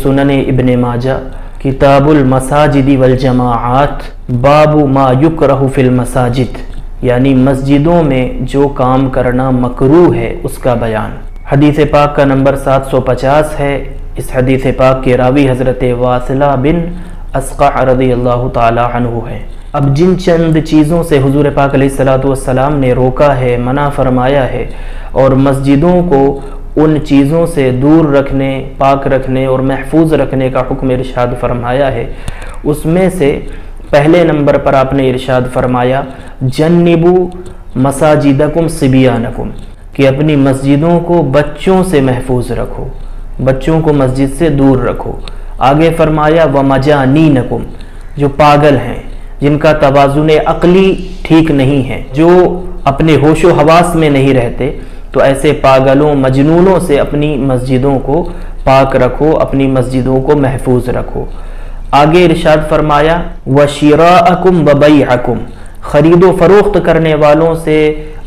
सुनन इब्न माजा किताबुल मसाजिद वल जमाआत बाबु मा युकरहु फिल मसाजिद, यानी मस्जिदों में जो काम करना मकरूह है उसका बयान। हदीस पाक का नंबर 750 है। इस हदीस पाक के रावी हज़रत वासिला बिन अस्क़ा रज़ियल्लाहु ताला अन्हु है। अब जिन चंद चीज़ों से हुज़ूर पाक अलैहिस्सलातु वस्सलाम ने रोका है, मना फरमाया है, और मस्जिदों को उन चीज़ों से दूर रखने, पाक रखने और महफूज रखने का हुक्म इरशाद फरमाया है, उसमें से पहले नंबर पर आपने इरशाद फरमाया जन्निबू मसाजिदकुम सिबियानकुम, कि अपनी मस्जिदों को बच्चों से महफूज रखो, बच्चों को मस्जिद से दूर रखो। आगे फरमाया व मजानीनकुम, जो पागल हैं, जिनका तवाज़ुन अक़ली ठीक नहीं है, जो अपने होशो हवास में नहीं रहते, तो ऐसे पागलों मजनूनों से अपनी मस्जिदों को पाक रखो, अपनी मस्जिदों को महफूज रखो। आगे इरशाद फरमाया वशिराअकुम व बैअकुम, ख़रीदो फ़रोख्त करने वालों से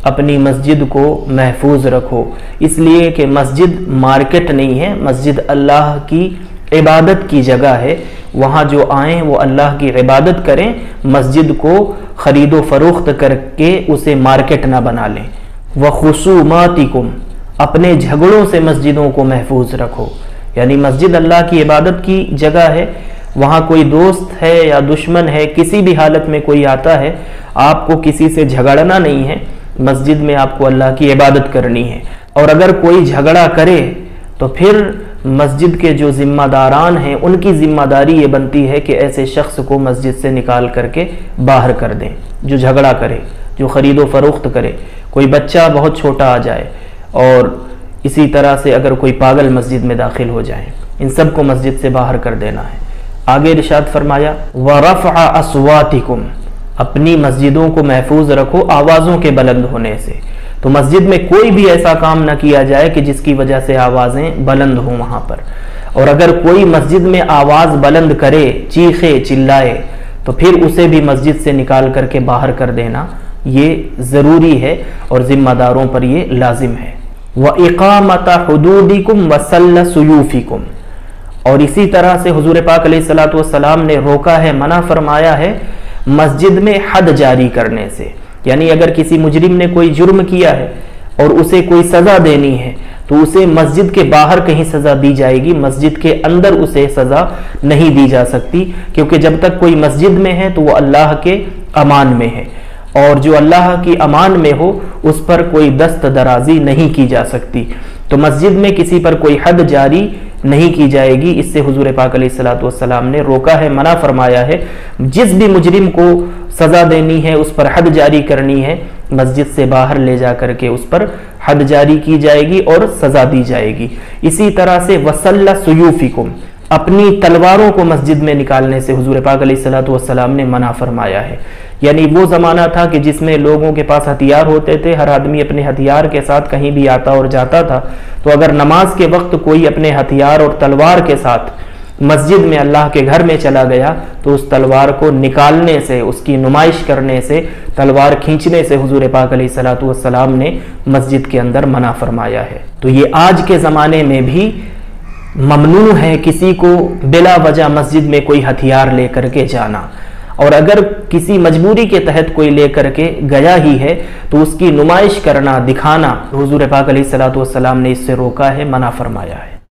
अपनी मस्जिद को महफूज रखो, इसलिए कि मस्जिद मार्केट नहीं है, मस्जिद अल्लाह की इबादत की जगह है। वहाँ जो आएँ वो अल्लाह की इबादत करें, मस्जिद को ख़रीदो फ़रोख्त करके उसे मार्केट ना बना लें। व खुसूमातिकुम, अपने झगड़ों से मस्जिदों को महफूज रखो, यानी मस्जिद अल्लाह की इबादत की जगह है, वहाँ कोई दोस्त है या दुश्मन है, किसी भी हालत में कोई आता है, आपको किसी से झगड़ना नहीं है, मस्जिद में आपको अल्लाह की इबादत करनी है। और अगर कोई झगड़ा करे तो फिर मस्जिद के जो ज़िम्मेदारान हैं उनकी ज़िम्मेदारी ये बनती है कि ऐसे शख्स को मस्जिद से निकाल करके बाहर कर दें, जो झगड़ा करे, जो ख़रीदो फ़रोख्त करे। कोई बच्चा बहुत छोटा आ जाए और इसी तरह से अगर कोई पागल मस्जिद में दाखिल हो जाए, इन सब को मस्जिद से बाहर कर देना है। आगे इरशाद फरमाया व रफ़अ अस्वातिकुम, अपनी मस्जिदों को महफूज रखो आवाज़ों के बुलंद होने से। तो मस्जिद में कोई भी ऐसा काम न किया जाए कि जिसकी वजह से आवाज़ें बुलंद हों वहाँ पर। और अगर कोई मस्जिद में आवाज़ बुलंद करे, चीखे चिल्लाए, तो फिर उसे भी मस्जिद से निकाल करके बाहर कर देना ये ज़रूरी है और ज़िम्मेदारों पर ये लाजिम है। व इक़ामत हुदूदिकुम व सल्ल सुयूफिकुम, और इसी तरह से हुज़ूर पाक अलैहिस्सलातु वस्सलाम ने रोका है, मना फरमाया है मस्जिद में हद जारी करने से। यानी अगर किसी मुजरिम ने कोई जुर्म किया है और उसे कोई सज़ा देनी है तो उसे मस्जिद के बाहर कहीं सज़ा दी जाएगी, मस्जिद के अंदर उसे सज़ा नहीं दी जा सकती, क्योंकि जब तक कोई मस्जिद में है तो वो अल्लाह के अमान में है, और जो अल्लाह की अमान में हो उस पर कोई दस्त दराजी नहीं की जा सकती। तो मस्जिद में किसी पर कोई हद जारी नहीं की जाएगी, इससे हुजूर पाक अलैहिस्सलातु वस्सलाम ने रोका है, मना फरमाया है। जिस भी मुजरिम को सज़ा देनी है, उस पर हद जारी करनी है, मस्जिद से बाहर ले जा करके उस पर हद जारी की जाएगी और सज़ा दी जाएगी। इसी तरह से वसल्ला सुयूफिकुम, अपनी तलवारों को मस्जिद में निकालने से हुजूर पाक अलैहिस्सलातु वस्सलाम ने मना फरमाया है। यानी वो ज़माना था कि जिसमें लोगों के पास हथियार होते थे, हर आदमी अपने हथियार के साथ कहीं भी आता और जाता था, तो अगर नमाज के वक्त कोई अपने हथियार और तलवार के साथ मस्जिद में अल्लाह के घर में चला गया तो उस तलवार को निकालने से, उसकी नुमाइश करने से, तलवार खींचने से हुजूर पाक अलैहिस्सलातु वस्सलाम ने मस्जिद के अंदर मना फरमाया है। तो ये आज के ज़माने में भी ममनू है किसी को बिला वजह मस्जिद में कोई हथियार लेकर के जाना, और अगर किसी मजबूरी के तहत कोई लेकर के गया ही है तो उसकी नुमाइश करना, दिखाना, हुजूर पाक अलैहिस्सलातु वस्सलाम ने इससे रोका है, मना फरमाया है।